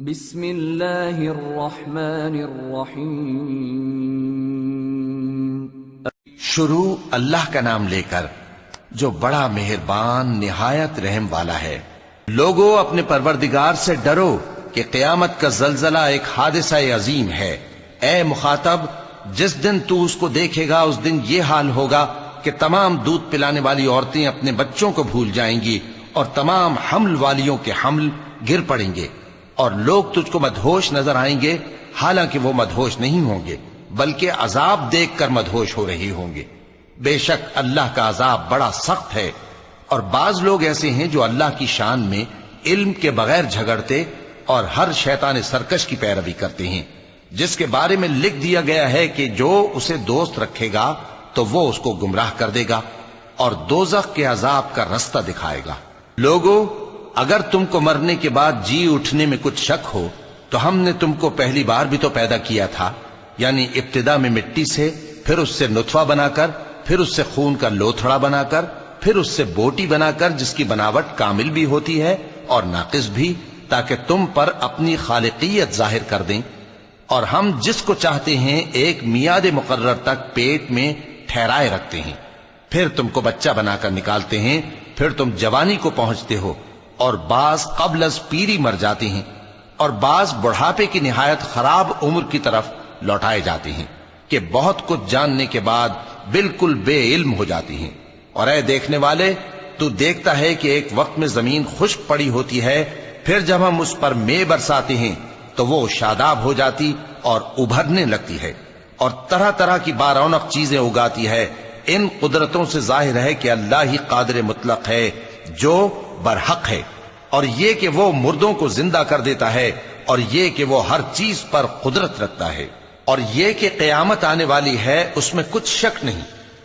بسم اللہ الرحمن الرحیم۔ شروع اللہ کا نام لے کر جو بڑا مہربان نہایت رحم والا ہے۔ لوگو اپنے پروردگار سے ڈرو کہ قیامت کا زلزلہ ایک حادثہ عظیم ہے۔ اے مخاطب، جس دن تو اس کو دیکھے گا اس دن یہ حال ہوگا کہ تمام دودھ پلانے والی عورتیں اپنے بچوں کو بھول جائیں گی اور تمام حمل والیوں کے حمل گر پڑیں گے، اور لوگ تجھ کو مدہوش نظر آئیں گے، حالانکہ وہ مدہوش نہیں ہوں گے بلکہ عذاب دیکھ کر مدہوش ہو رہے ہوں گے۔ بے شک اللہ کا عذاب بڑا سخت ہے۔ اور بعض لوگ ایسے ہیں جو اللہ کی شان میں علم کے بغیر جھگڑتے اور ہر شیطان سرکش کی پیروی کرتے ہیں، جس کے بارے میں لکھ دیا گیا ہے کہ جو اسے دوست رکھے گا تو وہ اس کو گمراہ کر دے گا اور دوزخ کے عذاب کا رستہ دکھائے گا۔ لوگو، اگر تم کو مرنے کے بعد جی اٹھنے میں کچھ شک ہو تو ہم نے تم کو پہلی بار بھی تو پیدا کیا تھا، یعنی ابتدا میں مٹی سے، پھر اس سے نطفہ بنا کر، پھر اس سے خون کا لوتھڑا بنا کر، پھر اس سے بوٹی بنا کر جس کی بناوٹ کامل بھی ہوتی ہے اور ناقص بھی، تاکہ تم پر اپنی خالقیت ظاہر کر دیں۔ اور ہم جس کو چاہتے ہیں ایک میعاد مقرر تک پیٹ میں ٹھہرائے رکھتے ہیں، پھر تم کو بچہ بنا کر نکالتے ہیں، پھر تم جوانی کو پہنچتے ہو، اور بعض قبل از پیری مر جاتے ہیں، اور بعض بڑھاپے کی نہایت خراب عمر کی طرف لوٹائے جاتے ہیں کہ بہت کچھ جاننے کے بعد بالکل بے علم ہو جاتی ہیں۔ اور اے دیکھنے والے، تو دیکھتا ہے کہ ایک وقت میں زمین خشک پڑی ہوتی ہے، پھر جب ہم اس پر مے برساتے ہیں تو وہ شاداب ہو جاتی اور ابھرنے لگتی ہے اور طرح طرح کی بارونق چیزیں اگاتی ہے۔ ان قدرتوں سے ظاہر ہے کہ اللہ ہی قادر مطلق ہے جو برحق ہے، اور یہ کہ وہ مردوں کو زندہ کر دیتا ہے، اور یہ کہ وہ ہر چیز پر قدرت رکھتا ہے، اور یہ کہ قیامت آنے والی ہے اس میں کچھ شک نہیں،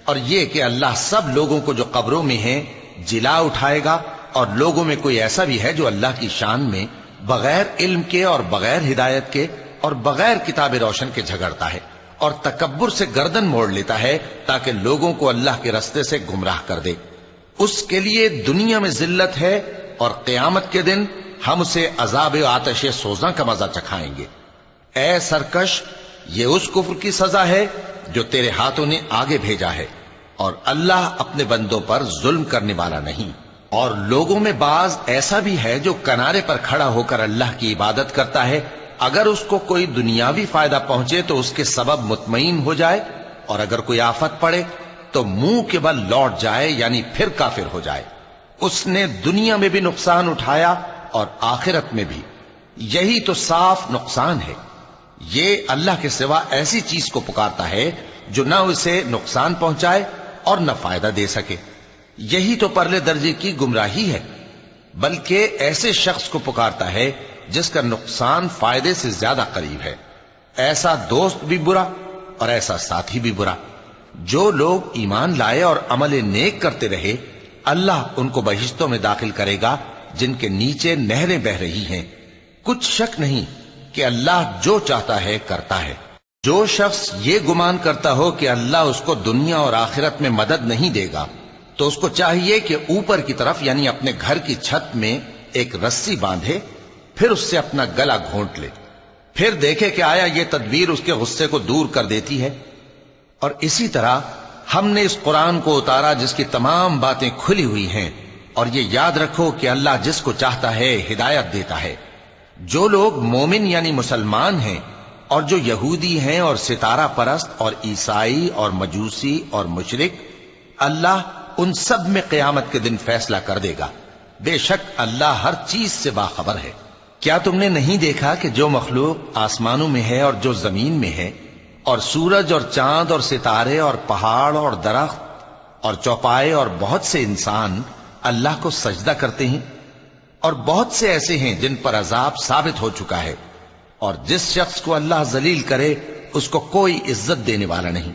اور یہ کہ اللہ سب لوگوں کو جو قبروں میں ہیں جلا اٹھائے گا۔ اور لوگوں میں کوئی ایسا بھی ہے جو اللہ کی شان میں بغیر علم کے اور بغیر ہدایت کے اور بغیر کتاب روشن کے جھگڑتا ہے اور تکبر سے گردن موڑ لیتا ہے تاکہ لوگوں کو اللہ کے رستے سے گمراہ کر دے۔ اس کے لیے دنیا میں ذلت ہے، اور قیامت کے دن ہم اسے عذاب آتش سوزاں کا مزہ چکھائیں گے۔ اے سرکش، یہ اس کفر کی سزا ہے جو تیرے ہاتھوں نے آگے بھیجا ہے، اور اللہ اپنے بندوں پر ظلم کرنے والا نہیں۔ اور لوگوں میں بعض ایسا بھی ہے جو کنارے پر کھڑا ہو کر اللہ کی عبادت کرتا ہے، اگر اس کو کوئی دنیاوی فائدہ پہنچے تو اس کے سبب مطمئن ہو جائے، اور اگر کوئی آفت پڑے تو منہ کے بل لوٹ جائے، یعنی پھر کافر ہو جائے۔ اس نے دنیا میں بھی نقصان اٹھایا اور آخرت میں بھی، یہی تو صاف نقصان ہے۔ یہ اللہ کے سوا ایسی چیز کو پکارتا ہے جو نہ اسے نقصان پہنچائے اور نہ فائدہ دے سکے، یہی تو پرلے درجے کی گمراہی ہے۔ بلکہ ایسے شخص کو پکارتا ہے جس کا نقصان فائدے سے زیادہ قریب ہے۔ ایسا دوست بھی برا اور ایسا ساتھی بھی برا۔ جو لوگ ایمان لائے اور عمل نیک کرتے رہے، اللہ ان کو بہشتوں میں داخل کرے گا جن کے نیچے نہریں بہ رہی ہیں۔ کچھ شک نہیں کہ اللہ جو چاہتا ہے کرتا ہے۔ جو شخص یہ گمان کرتا ہو کہ اللہ اس کو دنیا اور آخرت میں مدد نہیں دے گا تو اس کو چاہیے کہ اوپر کی طرف یعنی اپنے گھر کی چھت میں ایک رسی باندھے، پھر اس سے اپنا گلا گھونٹ لے، پھر دیکھے کہ آیا یہ تدبیر اس کے غصے کو دور کر دیتی ہے۔ اور اسی طرح ہم نے اس قرآن کو اتارا جس کی تمام باتیں کھلی ہوئی ہیں، اور یہ یاد رکھو کہ اللہ جس کو چاہتا ہے ہدایت دیتا ہے۔ جو لوگ مومن یعنی مسلمان ہیں اور جو یہودی ہیں اور ستارہ پرست اور عیسائی اور مجوسی اور مشرک، اللہ ان سب میں قیامت کے دن فیصلہ کر دے گا۔ بے شک اللہ ہر چیز سے باخبر ہے۔ کیا تم نے نہیں دیکھا کہ جو مخلوق آسمانوں میں ہے اور جو زمین میں ہے، اور سورج اور چاند اور ستارے اور پہاڑ اور درخت اور چوپائے اور بہت سے انسان اللہ کو سجدہ کرتے ہیں، اور بہت سے ایسے ہیں جن پر عذاب ثابت ہو چکا ہے، اور جس شخص کو اللہ ذلیل کرے اس کو کوئی عزت دینے والا نہیں۔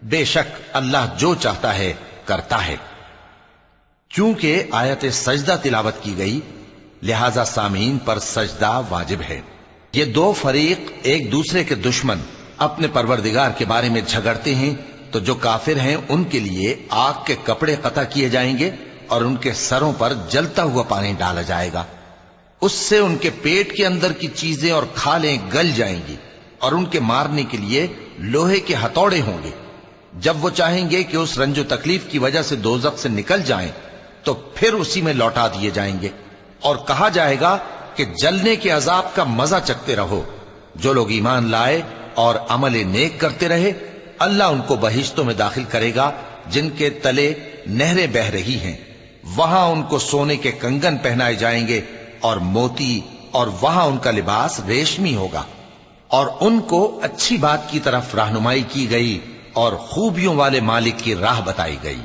بے شک اللہ جو چاہتا ہے کرتا ہے۔ چونکہ آیت سجدہ تلاوت کی گئی لہذا سامعین پر سجدہ واجب ہے۔ یہ دو فریق ایک دوسرے کے دشمن اپنے پروردگار کے بارے میں جھگڑتے ہیں تو جو کافر ہیں ان کے لیے آگ کے کپڑے قطع کیے جائیں گے اور ان کے سروں پر جلتا ہوا پانی ڈالا جائے گا۔ اس سے ان کے پیٹ کے اندر کی چیزیں اور کھالیں گل جائیں گی، اور ان کے مارنے کے لیے لوہے کے ہتھوڑے ہوں گے۔ جب وہ چاہیں گے کہ اس رنج و تکلیف کی وجہ سے دوزخ سے نکل جائیں تو پھر اسی میں لوٹا دیے جائیں گے، اور کہا جائے گا کہ جلنے کے عذاب کا مزہ چکھتے رہو۔ جو لوگ ایمان لائے اور عمل نیک کرتے رہے، اللہ ان کو بہشتوں میں داخل کرے گا جن کے تلے نہریں بہ رہی ہیں، وہاں ان کو سونے کے کنگن پہنائے جائیں گے اور موتی، اور وہاں ان کا لباس ریشمی ہوگا، اور ان کو اچھی بات کی طرف رہنمائی کی گئی اور خوبیوں والے مالک کی راہ بتائی گئی۔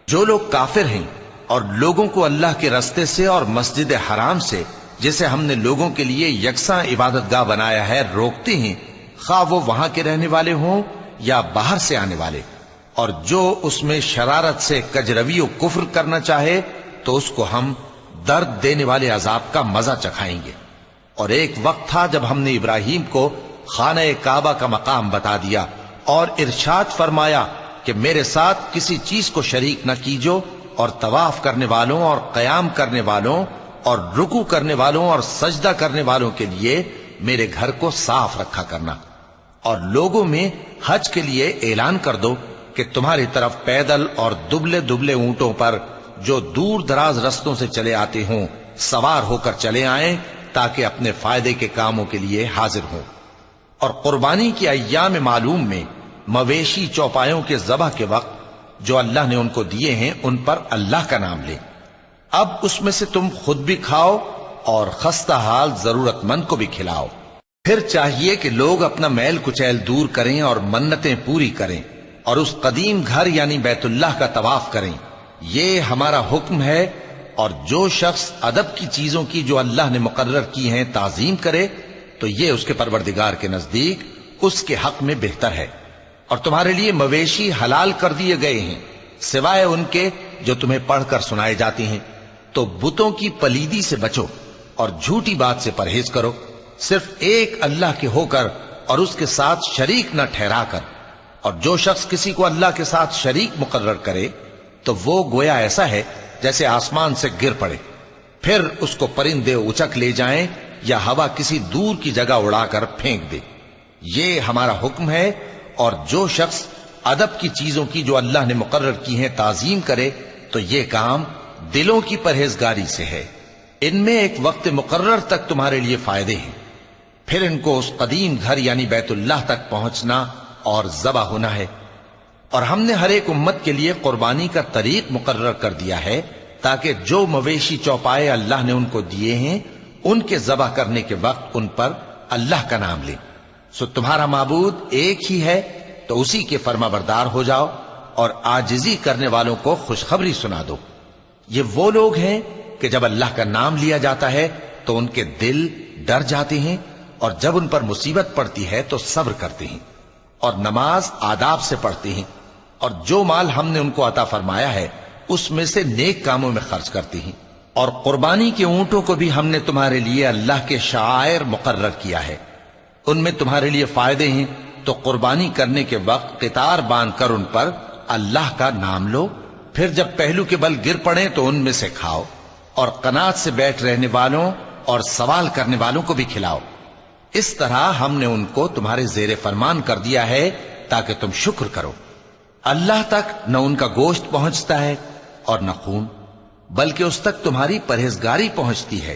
جو لوگ کافر ہیں اور لوگوں کو اللہ کے رستے سے اور مسجد حرام سے، جسے ہم نے لوگوں کے لیے یکساں عبادت گاہ بنایا ہے، روکتے ہیں، خواہ وہ وہاں کے رہنے والے ہوں یا باہر سے آنے والے، اور جو اس میں شرارت سے کجروی و کفر کرنا چاہے تو اس کو ہم درد دینے والے عذاب کا مزہ چکھائیں گے۔ اور ایک وقت تھا جب ہم نے ابراہیم کو خانہ کعبہ کا مقام بتا دیا اور ارشاد فرمایا کہ میرے ساتھ کسی چیز کو شریک نہ کیجو، اور طواف کرنے والوں اور قیام کرنے والوں اور رکوع کرنے والوں اور سجدہ کرنے والوں کے لیے میرے گھر کو صاف رکھا کرنا، اور لوگوں میں حج کے لیے اعلان کر دو کہ تمہاری طرف پیدل اور دبلے دبلے اونٹوں پر جو دور دراز رستوں سے چلے آتے ہوں سوار ہو کر چلے آئیں، تاکہ اپنے فائدے کے کاموں کے لیے حاضر ہوں۔ اور قربانی کی ایام معلوم میں مویشی چوپایوں کے ذبح کے وقت جو اللہ نے ان کو دیے ہیں ان پر اللہ کا نام لیں۔ اب اس میں سے تم خود بھی کھاؤ اور خستہ حال ضرورت مند کو بھی کھلاؤ۔ پھر چاہیے کہ لوگ اپنا میل کچیل دور کریں اور منتیں پوری کریں، اور اس قدیم گھر یعنی بیت اللہ کا طواف کریں، یہ ہمارا حکم ہے۔ اور جو شخص ادب کی چیزوں کی جو اللہ نے مقرر کی ہیں تعظیم کرے تو یہ اس کے پروردگار کے نزدیک اس کے حق میں بہتر ہے۔ اور تمہارے لیے مویشی حلال کر دیے گئے ہیں سوائے ان کے جو تمہیں پڑھ کر سنائے جاتے ہیں، تو بتوں کی پلیدی سے بچو اور جھوٹی بات سے پرہیز کرو، صرف ایک اللہ کے ہو کر اور اس کے ساتھ شریک نہ ٹھہرا کر۔ اور جو شخص کسی کو اللہ کے ساتھ شریک مقرر کرے تو وہ گویا ایسا ہے جیسے آسمان سے گر پڑے، پھر اس کو پرندے اچک لے جائیں یا ہوا کسی دور کی جگہ اڑا کر پھینک دے۔ یہ ہمارا حکم ہے۔ اور جو شخص ادب کی چیزوں کی جو اللہ نے مقرر کی ہیں تعظیم کرے تو یہ کام دلوں کی پرہیزگاری سے ہے۔ ان میں ایک وقت مقرر تک تمہارے لیے فائدے ہیں، پھر ان کو اس قدیم گھر یعنی بیت اللہ تک پہنچنا اور ذبح ہونا ہے۔ اور ہم نے ہر ایک امت کے لیے قربانی کا طریق مقرر کر دیا ہے تاکہ جو مویشی چوپائے اللہ نے ان کو دیے ہیں ان کے ذبح کرنے کے وقت ان پر اللہ کا نام لیں۔ سو تمہارا معبود ایک ہی ہے، تو اسی کے فرما بردار ہو جاؤ اور عاجزی کرنے والوں کو خوشخبری سنا دو۔ یہ وہ لوگ ہیں کہ جب اللہ کا نام لیا جاتا ہے تو ان کے دل ڈر جاتے ہیں، اور جب ان پر مصیبت پڑتی ہے تو صبر کرتے ہیں، اور نماز آداب سے پڑھتے ہیں، اور جو مال ہم نے ان کو عطا فرمایا ہے اس میں سے نیک کاموں میں خرچ کرتے ہیں۔ اور قربانی کے اونٹوں کو بھی ہم نے تمہارے لیے اللہ کے شعائر مقرر کیا ہے، ان میں تمہارے لیے فائدے ہیں، تو قربانی کرنے کے وقت قطار باندھ کر ان پر اللہ کا نام لو، پھر جب پہلو کے بل گر پڑے تو ان میں سے کھاؤ، اور قناعت سے بیٹھ رہنے والوں اور سوال کرنے والوں کو بھی کھلاؤ۔ اس طرح ہم نے ان کو تمہارے زیر فرمان کر دیا ہے تاکہ تم شکر کرو۔ اللہ تک نہ ان کا گوشت پہنچتا ہے اور نہ خون، بلکہ اس تک تمہاری پرہیزگاری پہنچتی ہے۔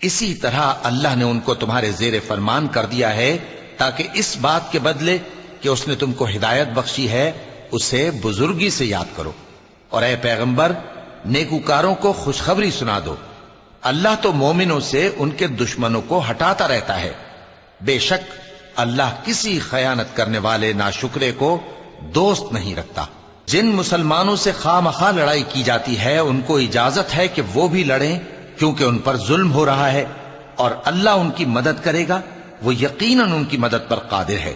اسی طرح اللہ نے ان کو تمہارے زیر فرمان کر دیا ہے تاکہ اس بات کے بدلے کہ اس نے تم کو ہدایت بخشی ہے اسے بزرگی سے یاد کرو۔ اور اے پیغمبر، نیکوکاروں کو خوشخبری سنا دو، اللہ تو مومنوں سے ان کے دشمنوں کو ہٹاتا رہتا ہے۔ بے شک اللہ کسی خیانت کرنے والے ناشکرے کو دوست نہیں رکھتا۔ جن مسلمانوں سے خواہ مخواہ لڑائی کی جاتی ہے ان کو اجازت ہے کہ وہ بھی لڑیں، کیونکہ ان پر ظلم ہو رہا ہے، اور اللہ ان کی مدد کرے گا، وہ یقیناً ان کی مدد پر قادر ہے۔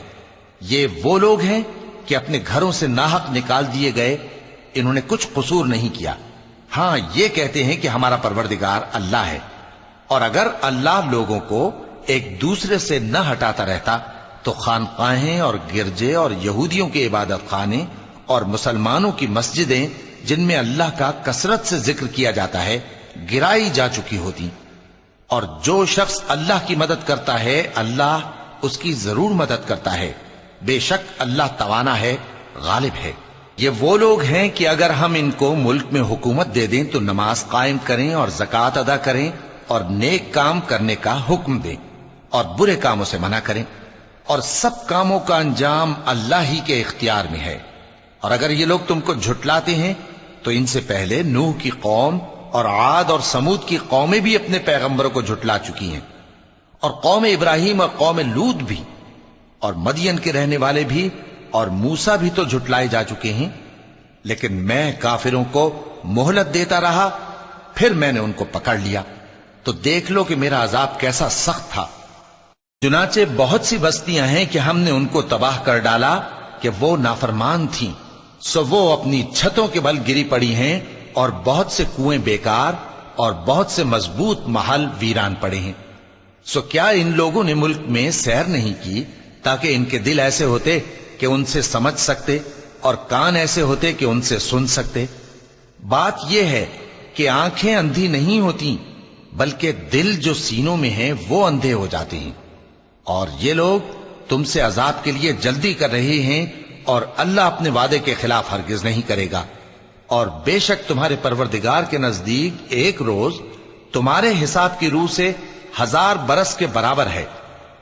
یہ وہ لوگ ہیں کہ اپنے گھروں سے ناحق نکال دیے گئے، انہوں نے کچھ قصور نہیں کیا، ہاں یہ کہتے ہیں کہ ہمارا پروردگار اللہ ہے۔ اور اگر اللہ لوگوں کو ایک دوسرے سے نہ ہٹاتا رہتا تو خانقاہیں اور گرجے اور یہودیوں کے عبادت خانے اور مسلمانوں کی مسجدیں جن میں اللہ کا کثرت سے ذکر کیا جاتا ہے گرائی جا چکی ہوتی۔ اور جو شخص اللہ کی مدد کرتا ہے اللہ اس کی ضرور مدد کرتا ہے، بے شک اللہ توانا ہے، غالب ہے۔ یہ وہ لوگ ہیں کہ اگر ہم ان کو ملک میں حکومت دے دیں تو نماز قائم کریں اور زکوٰۃ ادا کریں اور نیک کام کرنے کا حکم دیں اور برے کاموں سے منع کریں، اور سب کاموں کا انجام اللہ ہی کے اختیار میں ہے۔ اور اگر یہ لوگ تم کو جھٹلاتے ہیں تو ان سے پہلے نوح کی قوم اور عاد اور سمود کی قومیں بھی اپنے پیغمبروں کو جھٹلا چکی ہیں، اور قوم ابراہیم اور قوم لوط بھی، اور مدین کے رہنے والے بھی، اور موسیٰ بھی تو جھٹلائے جا چکے ہیں۔ لیکن میں کافروں کو مہلت دیتا رہا، پھر میں نے ان کو پکڑ لیا، تو دیکھ لو کہ میرا عذاب کیسا سخت تھا۔ چنانچہ بہت سی بستیاں ہیں کہ ہم نے ان کو تباہ کر ڈالا کہ وہ نافرمان تھیں، سو وہ اپنی چھتوں کے بل گری پڑی ہیں، اور بہت سے کنویں بیکار اور بہت سے مضبوط محل ویران پڑے ہیں۔ سو کیا ان لوگوں نے ملک میں سیر نہیں کی تاکہ ان کے دل ایسے ہوتے کہ ان سے سمجھ سکتے اور کان ایسے ہوتے کہ ان سے سن سکتے؟ بات یہ ہے کہ آنکھیں اندھی نہیں ہوتی بلکہ دل جو سینوں میں ہیں وہ اندھے ہو جاتے ہیں۔ اور یہ لوگ تم سے عذاب کے لیے جلدی کر رہے ہیں، اور اللہ اپنے وعدے کے خلاف ہرگز نہیں کرے گا۔ اور بے شک تمہارے پروردگار کے نزدیک ایک روز تمہارے حساب کی روح سے 1000 برس کے برابر ہے۔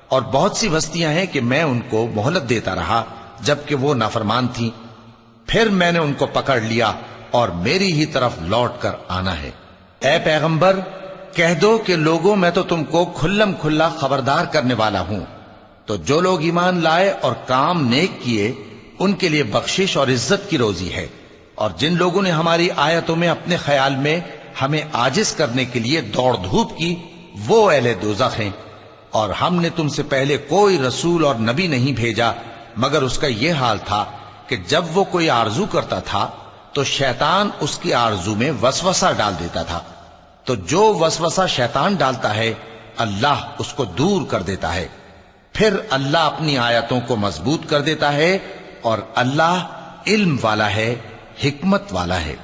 اور بہت سی بستیاں ہیں کہ میں ان کو مہلت دیتا رہا جبکہ وہ نافرمان تھیں، پھر میں نے ان کو پکڑ لیا اور میری ہی طرف لوٹ کر آنا ہے۔ اے پیغمبر کہہ دو کہ لوگوں میں تو تم کو کھلم کھلا خبردار کرنے والا ہوں، تو جو لوگ ایمان لائے اور کام نیک کیے ان کے لیے بخشش اور عزت کی روزی ہے، اور جن لوگوں نے ہماری آیتوں میں اپنے خیال میں ہمیں عاجز کرنے کے لیے دوڑ دھوپ کی وہ اہل دوزخ ہیں۔ اور ہم نے تم سے پہلے کوئی رسول اور نبی نہیں بھیجا مگر اس کا یہ حال تھا کہ جب وہ کوئی آرزو کرتا تھا تو شیطان اس کی آرزو میں وسوسہ ڈال دیتا تھا، تو جو وسوسہ شیطان ڈالتا ہے اللہ اس کو دور کر دیتا ہے، پھر اللہ اپنی آیتوں کو مضبوط کر دیتا ہے، اور اللہ علم والا ہے، حکمت والا ہے۔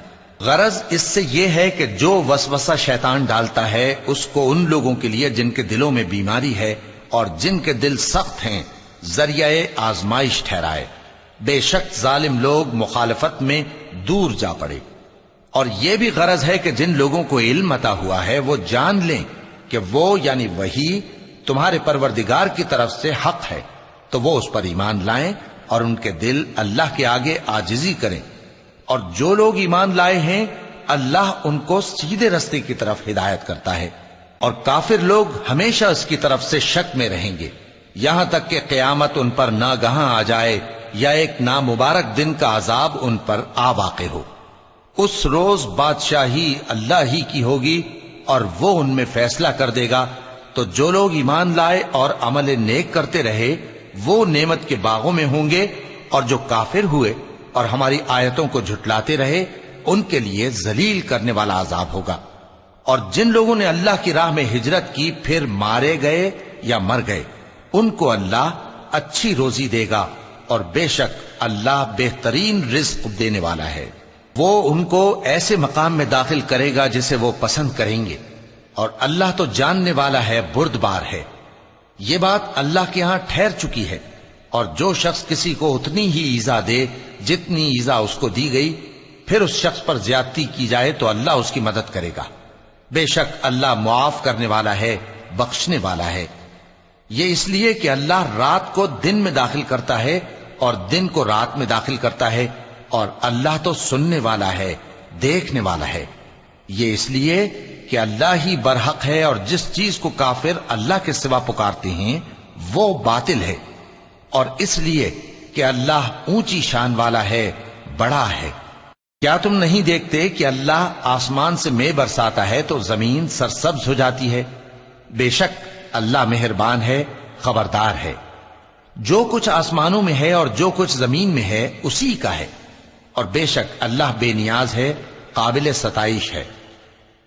غرض اس سے یہ ہے کہ جو وسوسہ شیطان ڈالتا ہے اس کو ان لوگوں کے لیے جن کے دلوں میں بیماری ہے اور جن کے دل سخت ہیں ذریعہ آزمائش ٹھہرائے۔ بے شک ظالم لوگ مخالفت میں دور جا پڑے۔ اور یہ بھی غرض ہے کہ جن لوگوں کو علم عطا ہوا ہے وہ جان لیں کہ وہ یعنی وحی تمہارے پروردگار کی طرف سے حق ہے، تو وہ اس پر ایمان لائیں اور ان کے دل اللہ کے آگے عاجزی کریں۔ اور جو لوگ ایمان لائے ہیں اللہ ان کو سیدھے رستے کی طرف ہدایت کرتا ہے، اور کافر لوگ ہمیشہ اس کی طرف سے شک میں رہیں گے یہاں تک کہ قیامت ان پر ناگہاں آ جائے یا ایک نامبارک دن کا عذاب ان پر آ واقع ہو۔ اس روز بادشاہی اللہ ہی کی ہوگی اور وہ ان میں فیصلہ کر دے گا، تو جو لوگ ایمان لائے اور عمل نیک کرتے رہے وہ نعمت کے باغوں میں ہوں گے، اور جو کافر ہوئے اور ہماری آیتوں کو جھٹلاتے رہے ان کے لیے ذلیل کرنے والا عذاب ہوگا۔ اور جن لوگوں نے اللہ کی راہ میں ہجرت کی پھر مارے گئے یا مر گئے ان کو اللہ اچھی روزی دے گا، اور بے شک اللہ بہترین رزق دینے والا ہے۔ وہ ان کو ایسے مقام میں داخل کرے گا جسے وہ پسند کریں گے، اور اللہ تو جاننے والا ہے، بردبار ہے۔ یہ بات اللہ کے ہاں ٹھہر چکی ہے، اور جو شخص کسی کو اتنی ہی ایذا دے جتنی ایذا اس کو دی گئی پھر اس شخص پر زیادتی کی جائے تو اللہ اس کی مدد کرے گا۔ بے شک اللہ معاف کرنے والا ہے، بخشنے والا ہے۔ یہ اس لیے کہ اللہ رات کو دن میں داخل کرتا ہے اور دن کو رات میں داخل کرتا ہے، اور اللہ تو سننے والا ہے، دیکھنے والا ہے۔ یہ اس لیے کہ اللہ ہی برحق ہے، اور جس چیز کو کافر اللہ کے سوا پکارتے ہیں وہ باطل ہے، اور اس لیے کہ اللہ اونچی شان والا ہے، بڑا ہے۔ کیا تم نہیں دیکھتے کہ اللہ آسمان سے مے برساتا ہے تو زمین سرسبز ہو جاتی ہے؟ بے شک اللہ مہربان ہے، خبردار ہے۔ جو کچھ آسمانوں میں ہے اور جو کچھ زمین میں ہے اسی کا ہے، اور بے شک اللہ بے نیاز ہے، قابل ستائش ہے۔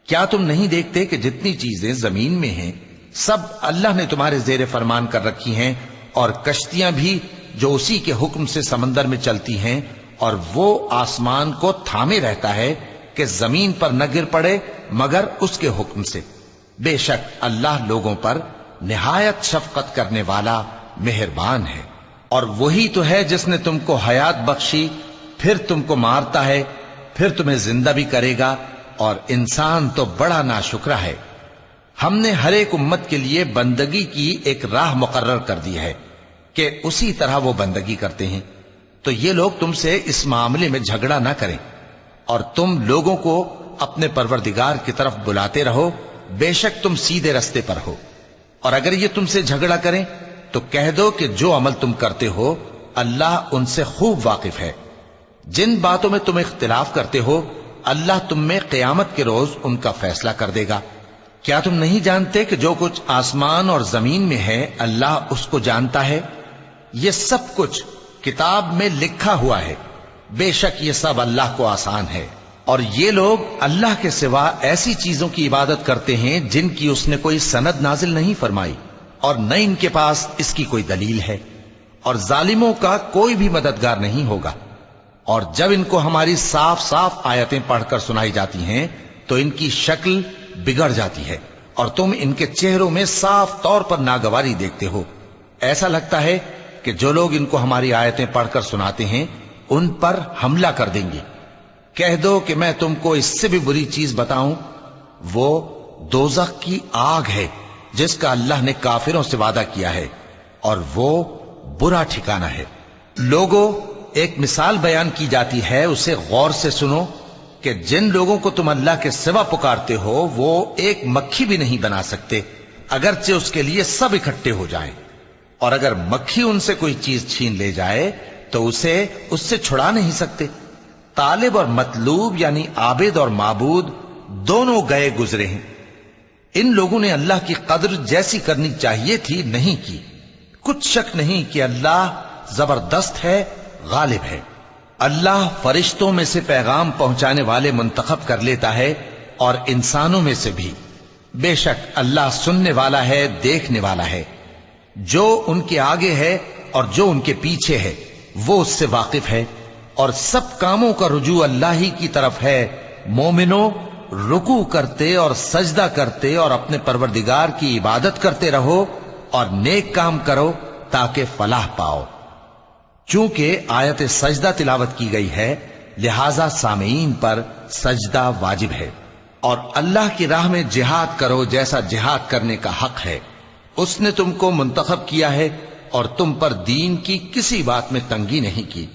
کیا تم نہیں دیکھتے کہ جتنی چیزیں زمین میں ہیں سب اللہ نے تمہارے زیر فرمان کر رکھی ہیں، اور کشتیاں بھی جو اسی کے حکم سے سمندر میں چلتی ہیں، اور وہ آسمان کو تھامے رہتا ہے کہ زمین پر نہ گر پڑے مگر اس کے حکم سے۔ بے شک اللہ لوگوں پر نہایت شفقت کرنے والا مہربان ہے۔ اور وہی تو ہے جس نے تم کو حیات بخشی، پھر تم کو مارتا ہے، پھر تمہیں زندہ بھی کرے گا، اور انسان تو بڑا ناشکرا ہے۔ ہم نے ہر ایک امت کے لیے بندگی کی ایک راہ مقرر کر دی ہے کہ اسی طرح وہ بندگی کرتے ہیں، تو یہ لوگ تم سے اس معاملے میں جھگڑا نہ کریں، اور تم لوگوں کو اپنے پروردگار کی طرف بلاتے رہو، بے شک تم سیدھے رستے پر ہو۔ اور اگر یہ تم سے جھگڑا کریں تو کہہ دو کہ جو عمل تم کرتے ہو اللہ ان سے خوب واقف ہے۔ جن باتوں میں تم اختلاف کرتے ہو اللہ تم میں قیامت کے روز ان کا فیصلہ کر دے گا۔ کیا تم نہیں جانتے کہ جو کچھ آسمان اور زمین میں ہے اللہ اس کو جانتا ہے؟ یہ سب کچھ کتاب میں لکھا ہوا ہے، بے شک یہ سب اللہ کو آسان ہے۔ اور یہ لوگ اللہ کے سوا ایسی چیزوں کی عبادت کرتے ہیں جن کی اس نے کوئی سند نازل نہیں فرمائی، اور نہ ان کے پاس اس کی کوئی دلیل ہے، اور ظالموں کا کوئی بھی مددگار نہیں ہوگا۔ اور جب ان کو ہماری صاف صاف آیتیں پڑھ کر سنائی جاتی ہیں تو ان کی شکل بگڑ جاتی ہے، اور تم ان کے چہروں میں صاف طور پر ناگواری دیکھتے ہو۔ ایسا لگتا ہے کہ جو لوگ ان کو ہماری آیتیں پڑھ کر سناتے ہیں ان پر حملہ کر دیں گے۔ کہہ دو کہ میں تم کو اس سے بھی بری چیز بتاؤں، وہ دوزخ کی آگ ہے جس کا اللہ نے کافروں سے وعدہ کیا ہے، اور وہ برا ٹھکانہ ہے۔ لوگوں، ایک مثال بیان کی جاتی ہے، اسے غور سے سنو کہ جن لوگوں کو تم اللہ کے سوا پکارتے ہو وہ ایک مکھی بھی نہیں بنا سکتے اگرچہ اس کے لیے سب اکٹھے ہو جائیں، اور اگر مکھی ان سے کوئی چیز چھین لے جائے تو اسے اس سے چھڑا نہیں سکتے۔ طالب اور مطلوب یعنی عابد اور معبود دونوں گئے گزرے ہیں۔ ان لوگوں نے اللہ کی قدر جیسی کرنی چاہیے تھی نہیں کی۔ کچھ شک نہیں کہ اللہ زبردست ہے، غالب ہے۔ اللہ فرشتوں میں سے پیغام پہنچانے والے منتخب کر لیتا ہے اور انسانوں میں سے بھی۔ بے شک اللہ سننے والا ہے، دیکھنے والا ہے۔ جو ان کے آگے ہے اور جو ان کے پیچھے ہے وہ اس سے واقف ہے، اور سب کاموں کا رجوع اللہ ہی کی طرف ہے۔ مومنوں، رکوع کرتے اور سجدہ کرتے اور اپنے پروردگار کی عبادت کرتے رہو اور نیک کام کرو تاکہ فلاح پاؤ۔ چونکہ آیت سجدہ تلاوت کی گئی ہے لہذا سامعین پر سجدہ واجب ہے۔ اور اللہ کی راہ میں جہاد کرو جیسا جہاد کرنے کا حق ہے۔ اس نے تم کو منتخب کیا ہے اور تم پر دین کی کسی بات میں تنگی نہیں کی،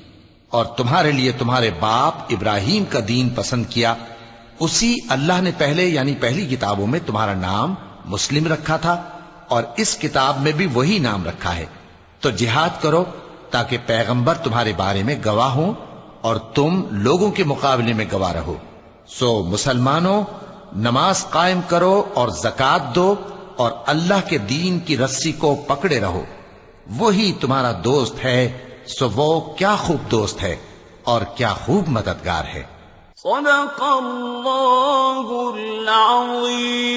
اور تمہارے لیے تمہارے باپ ابراہیم کا دین پسند کیا۔ اسی اللہ نے پہلے یعنی پہلی کتابوں میں تمہارا نام مسلم رکھا تھا، اور اس کتاب میں بھی وہی نام رکھا ہے۔ تو جہاد کرو تاکہ پیغمبر تمہارے بارے میں گواہ ہوں اور تم لوگوں کے مقابلے میں گواہ رہو۔ سو مسلمانوں، نماز قائم کرو اور زکوٰۃ دو اور اللہ کے دین کی رسی کو پکڑے رہو، وہی تمہارا دوست ہے۔ سو وہ کیا خوب دوست ہے اور کیا خوب مددگار ہے۔ صدق اللہ العظیم۔